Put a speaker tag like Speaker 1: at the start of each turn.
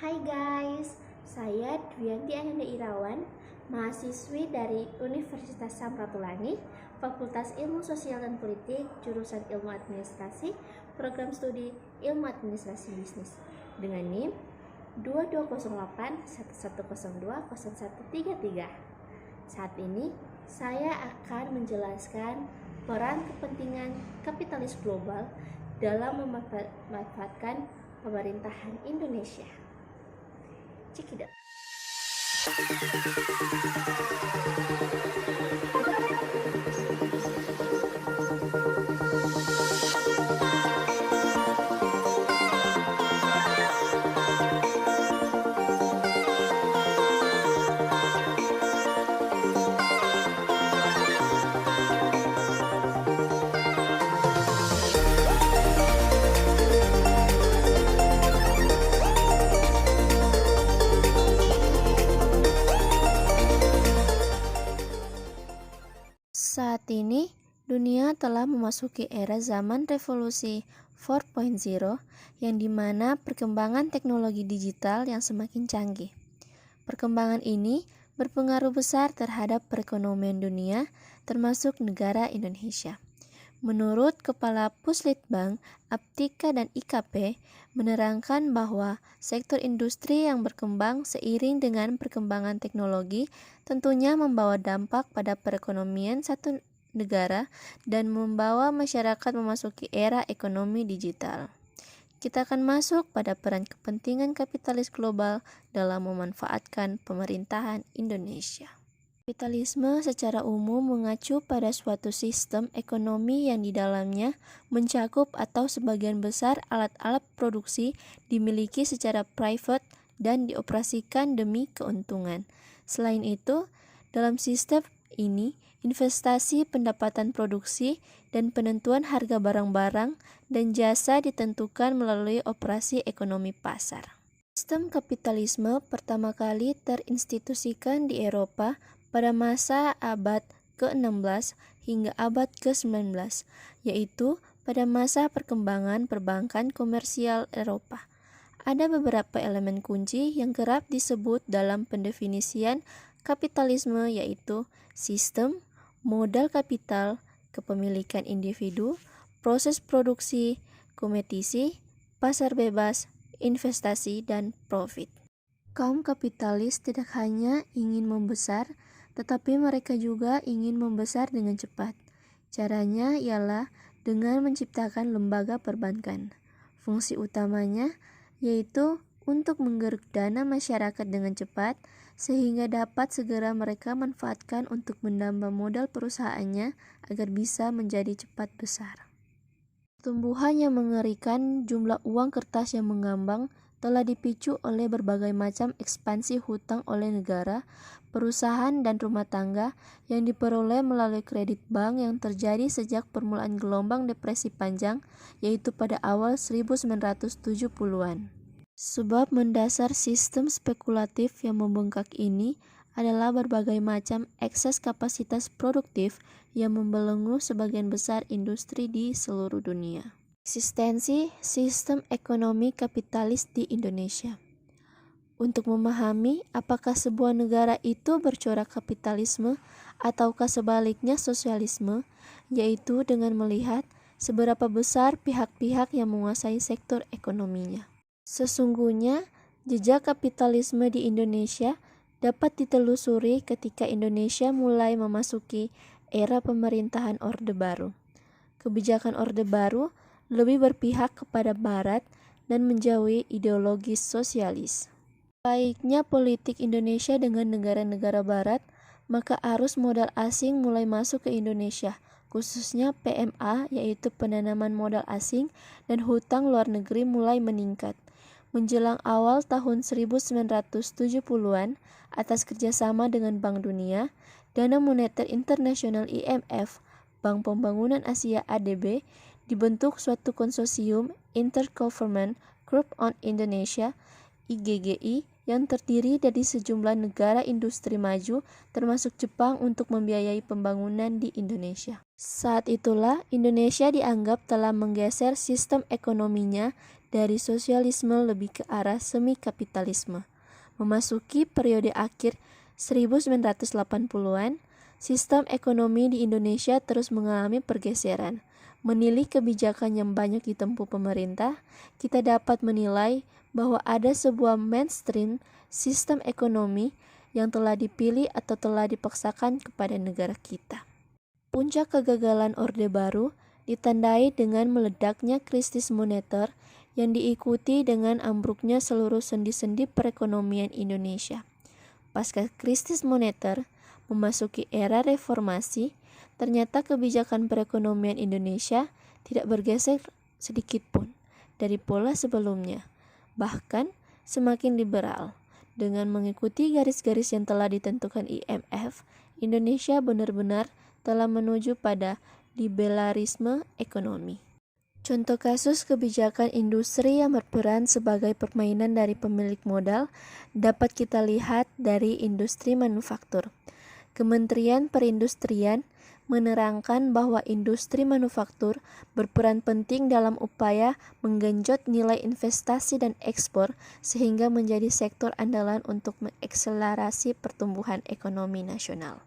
Speaker 1: Hai guys, saya Dwianti Ananda Irawan, mahasiswi dari Universitas Samratulangi, Fakultas Ilmu Sosial dan Politik, jurusan Ilmu Administrasi, Program Studi Ilmu Administrasi Bisnis, dengan NIM 220811020133. Saat ini, saya akan menjelaskan peran kepentingan kapitalis global dalam memanfaatkan pemerintahan Indonesia. Check it out. Saat ini, dunia telah memasuki era zaman revolusi 4.0 yang dimana perkembangan teknologi digital yang semakin canggih. Perkembangan ini berpengaruh besar terhadap perekonomian dunia, termasuk negara Indonesia. Menurut Kepala Puslitbang, Aptika dan IKP menerangkan bahwa sektor industri yang berkembang seiring dengan perkembangan teknologi tentunya membawa dampak pada perekonomian satu negara dan membawa masyarakat memasuki era ekonomi digital. Kita akan masuk pada peran kepentingan kapitalis global dalam memanfaatkan pemerintahan Indonesia. Kapitalisme secara umum mengacu pada suatu sistem ekonomi yang di dalamnya mencakup atau sebagian besar alat-alat produksi dimiliki secara private dan dioperasikan demi keuntungan. Selain itu, dalam sistem ini, investasi, pendapatan produksi, dan penentuan harga barang-barang dan jasa ditentukan melalui operasi ekonomi pasar. Sistem kapitalisme pertama kali terinstitusikan di Eropa pada masa abad ke-16 hingga abad ke-19, yaitu pada masa perkembangan perbankan komersial Eropa. Ada beberapa elemen kunci yang kerap disebut dalam pendefinisian kapitalisme, yaitu sistem, modal kapital, kepemilikan individu, proses produksi, kompetisi, pasar bebas, investasi, dan profit. Kaum kapitalis tidak hanya ingin membesar, tetapi mereka juga ingin membesar dengan cepat. Caranya ialah dengan menciptakan lembaga perbankan. Fungsi utamanya yaitu untuk menggeruk dana masyarakat dengan cepat, sehingga dapat segera mereka manfaatkan untuk menambah modal perusahaannya agar bisa menjadi cepat besar. Pertumbuhan yang mengerikan jumlah uang kertas yang mengambang telah dipicu oleh berbagai macam ekspansi hutang oleh negara, perusahaan, dan rumah tangga yang diperoleh melalui kredit bank yang terjadi sejak permulaan gelombang depresi panjang, yaitu pada awal 1970-an. Sebab mendasar sistem spekulatif yang membengkak ini adalah berbagai macam ekses kapasitas produktif yang membelenggu sebagian besar industri di seluruh dunia. Eksistensi sistem ekonomi kapitalis di Indonesia. Untuk memahami apakah sebuah negara itu bercorak kapitalisme ataukah sebaliknya sosialisme, yaitu dengan melihat seberapa besar pihak-pihak yang menguasai sektor ekonominya. Sesungguhnya, jejak kapitalisme di Indonesia dapat ditelusuri ketika Indonesia mulai memasuki era pemerintahan Orde Baru. Kebijakan Orde Baru lebih berpihak kepada Barat dan menjauhi ideologi sosialis. Baiknya politik Indonesia dengan negara-negara Barat, maka arus modal asing mulai masuk ke Indonesia, khususnya PMA, yaitu penanaman modal asing, dan hutang luar negeri mulai meningkat. Menjelang awal tahun 1970-an, atas kerjasama dengan Bank Dunia, Dana Moneter Internasional IMF, Bank Pembangunan Asia ADB, dibentuk suatu konsorsium Intergovernment Group on Indonesia (IGGI) yang terdiri dari sejumlah negara industri maju termasuk Jepang untuk membiayai pembangunan di Indonesia. Saat itulah Indonesia dianggap telah menggeser sistem ekonominya dari sosialisme lebih ke arah semi kapitalisme. Memasuki periode akhir 1980-an, sistem ekonomi di Indonesia terus mengalami pergeseran. Menilik kebijakan yang banyak ditempuh pemerintah, kita dapat menilai bahwa ada sebuah mainstream sistem ekonomi yang telah dipilih atau telah dipaksakan kepada negara kita. Puncak kegagalan Orde Baru ditandai dengan meledaknya krisis moneter yang diikuti dengan ambruknya seluruh sendi-sendi perekonomian Indonesia. Pasca krisis moneter memasuki era reformasi, ternyata kebijakan perekonomian Indonesia tidak bergeser sedikit pun dari pola sebelumnya, bahkan semakin liberal. Dengan mengikuti garis-garis yang telah ditentukan IMF, Indonesia benar-benar telah menuju pada liberalisme ekonomi. Contoh kasus kebijakan industri yang berperan sebagai permainan dari pemilik modal dapat kita lihat dari industri manufaktur. Kementerian Perindustrian menerangkan bahwa industri manufaktur berperan penting dalam upaya menggenjot nilai investasi dan ekspor sehingga menjadi sektor andalan untuk mengakselerasi pertumbuhan ekonomi nasional.